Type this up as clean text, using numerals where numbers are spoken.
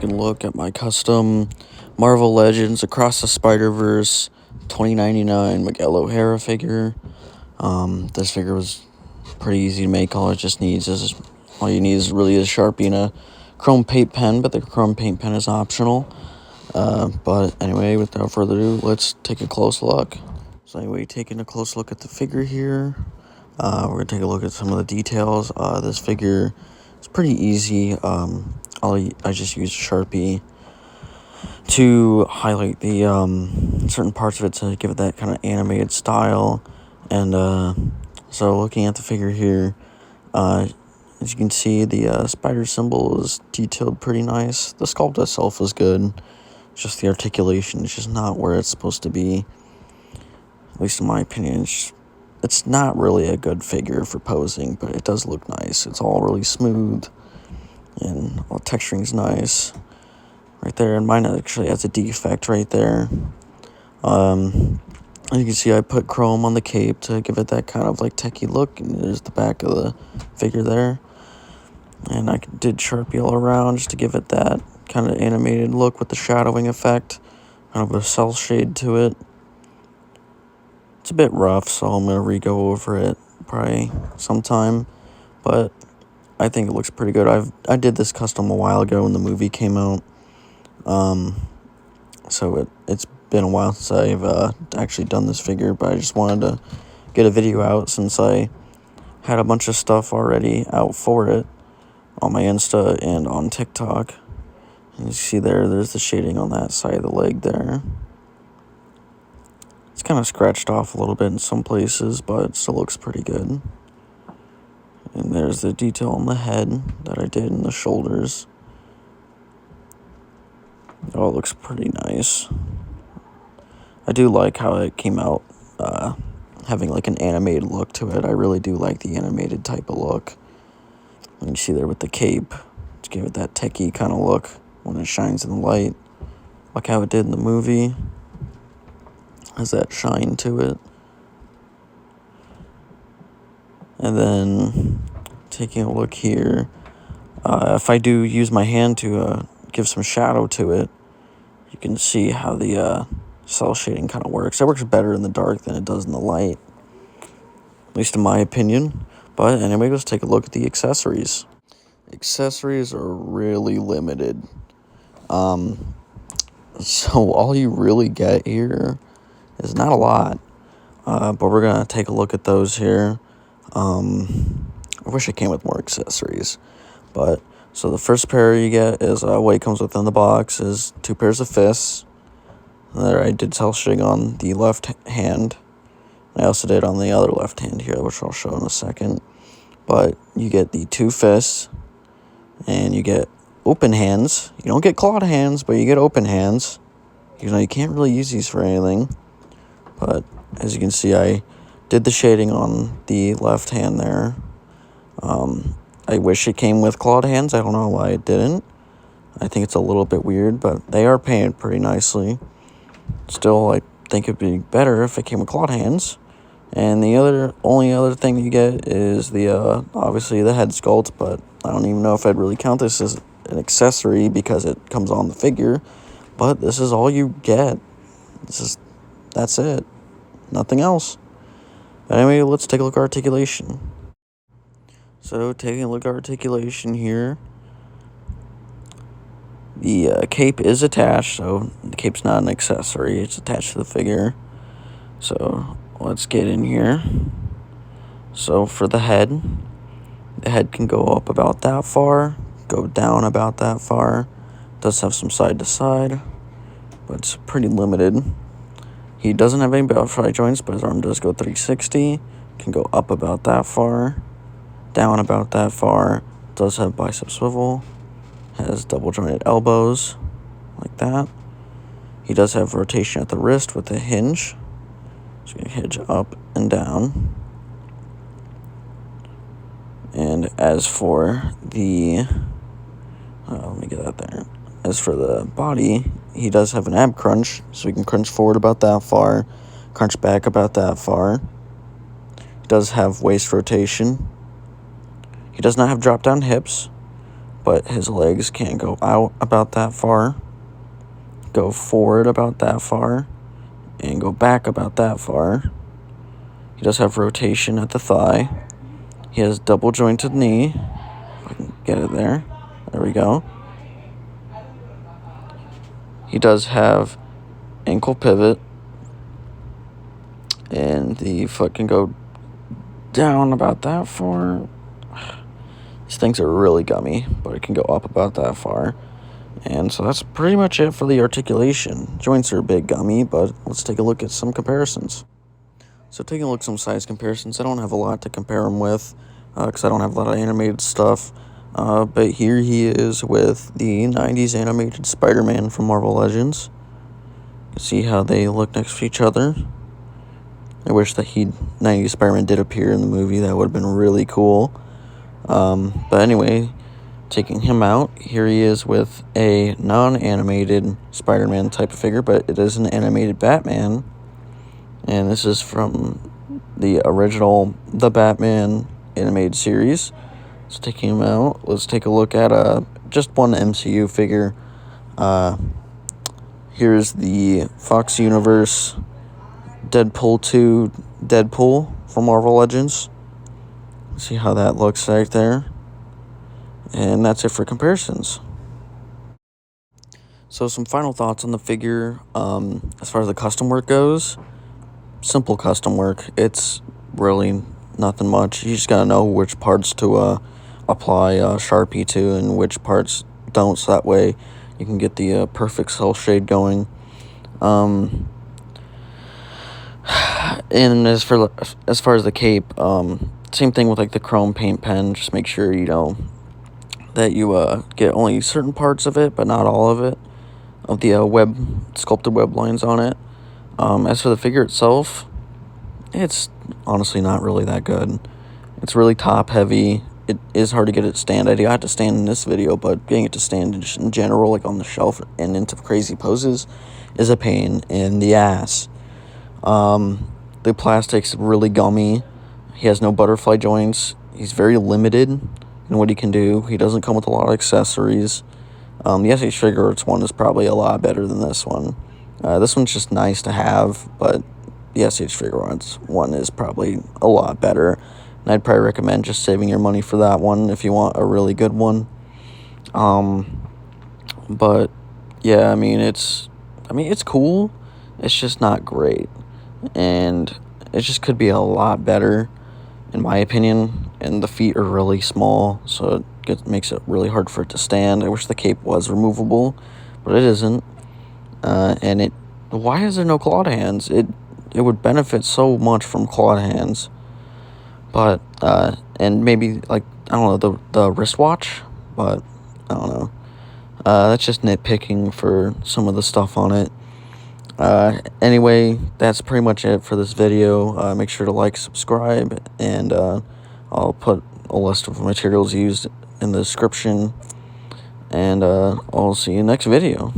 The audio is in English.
taking a look at my custom Marvel Legends Across the Spider-Verse 2099 Miguel O'Hara figure. This figure was pretty easy to make. All you need is really a Sharpie and a chrome paint pen, but the chrome paint pen is optional. But anyway, without further ado, let's take a close look. So anyway, taking a close look at the figure here. We're going to take a look at some of the details. This figure is pretty easy. I just used Sharpie to highlight the certain parts of it to give it that kind of animated style. And so looking at the figure here, as you can see, the spider symbol is detailed pretty nice. The sculpt itself is good. Just the articulation is just not where it's supposed to be. At least in my opinion, it's not really a good figure for posing, but it does look nice. It's all really smooth, and all the texturing's nice. Right there, and mine actually has a defect right there. As you can see, I put chrome on the cape to give it that kind of like techie look, and there's the back of the figure there. And I did Sharpie all around just to give it that kind of animated look with the shadowing effect, kind of a cell shade to it. It's a bit rough, so I'm going to re-go over it probably sometime, but I think it looks pretty good. I did this custom a while ago when the movie came out, so it's been a while since I've actually done this figure, but I just wanted to get a video out since I had a bunch of stuff already out for it on my Insta and on TikTok. And you see there's the shading on that side of the leg there. It's kind of scratched off a little bit in some places, but it still looks pretty good. And there's the detail on the head that I did in the shoulders. It all looks pretty nice. I do like how it came out having like an animated look to it. I really do like the animated type of look. And you see there with the cape, to give it that techie kind of look when it shines in the light. Like how it did in the movie. Has that shine to it. And then taking a look here, if I do use my hand to give some shadow to it, you can see how the cell shading kind of works. It works better in the dark than it does in the light, at least in my opinion. But anyway, let's take a look at the accessories. Accessories are really limited. So all you really get here is not a lot, but we're going to take a look at those here. I wish it came with more accessories, but so the first pair you get is what comes within the box is 2 pairs of fists. There I did cell shading on the left hand. I also did on the other left hand here, which I'll show in a second. But you get the 2 fists, and you get open hands. You don't get clawed hands, but you get open hands. You can't really use these for anything. But as you can see, I did the shading on the left hand there. I wish it came with clawed hands. I don't know why it didn't. I think it's a little bit weird, but they are painted pretty nicely. Still, I think it'd be better if it came with clawed hands. And the only other thing you get is the obviously the head sculpt, but I don't even know if I'd really count this as an accessory because it comes on the figure. But this is all you get. That's it. Nothing else. But anyway, let's take a look at articulation. So, taking a look at articulation here. The cape is attached, so the cape's not an accessory. It's attached to the figure. So, let's get in here. So, for the head can go up about that far, go down about that far. It does have some side to side, but it's pretty limited. He doesn't have any butterfly joints, but his arm does go 360. Can go up about that far, down about that far. Does have bicep swivel. Has double jointed elbows, like that. He does have rotation at the wrist with a hinge. So you can hinge up and down. And as for the... let me get that there. As for the body, he does have an ab crunch, so he can crunch forward about that far, crunch back about that far. He does have waist rotation. He does not have drop-down hips, but his legs can't go out about that far, go forward about that far, and go back about that far. He does have rotation at the thigh. He has double jointed knee. If I can get it there. There we go. He does have ankle pivot. And the foot can go down about that far. These things are really gummy, but it can go up about that far. And so that's pretty much it for the articulation. Joints are a bit gummy, but let's take a look at some comparisons. So taking a look at some size comparisons, I don't have a lot to compare them with because I don't have a lot of animated stuff. But here he is with the 90s animated Spider-Man from Marvel Legends. You can see how they look next to each other. I wish that 90s Spider-Man did appear in the movie. That would have been really cool. But anyway, taking him out, here he is with a non-animated Spider-Man type of figure, but it is an animated Batman. And this is from the original The Batman animated series. So taking him out, let's take a look at just one MCU figure. Here's the Fox Universe Deadpool 2 Deadpool from Marvel Legends. See how that looks right there. And that's it for comparisons. So some final thoughts on the figure. As far as the custom work goes, simple custom work. It's really nothing much. You just gotta know which parts to apply Sharpie to and which parts don't, so that way you can get the perfect cell shade going. And as far as the cape, same thing with like the chrome paint pen. Just make sure that you get only certain parts of it, but not all of it, of the sculpted web lines on it. As for the figure itself, it's honestly not really that good. It's really top heavy. It is hard to get it to stand. I had to stand in this video, but getting it to stand in general, like on the shelf and into crazy poses, is a pain in the ass. The plastic's really gummy. He has no butterfly joints. He's very limited in what he can do. He doesn't come with a lot of accessories. The SH Figure Arts one is probably a lot better than this one. This one's just nice to have, but the SH Figure Arts one is probably a lot better. And I'd probably recommend just saving your money for that one if you want a really good one. But yeah, I mean it's cool. It's just not great. And it just could be a lot better, in my opinion. And the feet are really small, so it makes it really hard for it to stand. I wish the cape was removable, but it isn't. Why is there no clawed hands? It would benefit so much from clawed hands. But, and maybe, like, I don't know, the wristwatch, but I don't know. That's just nitpicking for some of the stuff on it. Anyway, that's pretty much it for this video. Make sure to like, subscribe, and I'll put a list of materials used in the description, and I'll see you next video.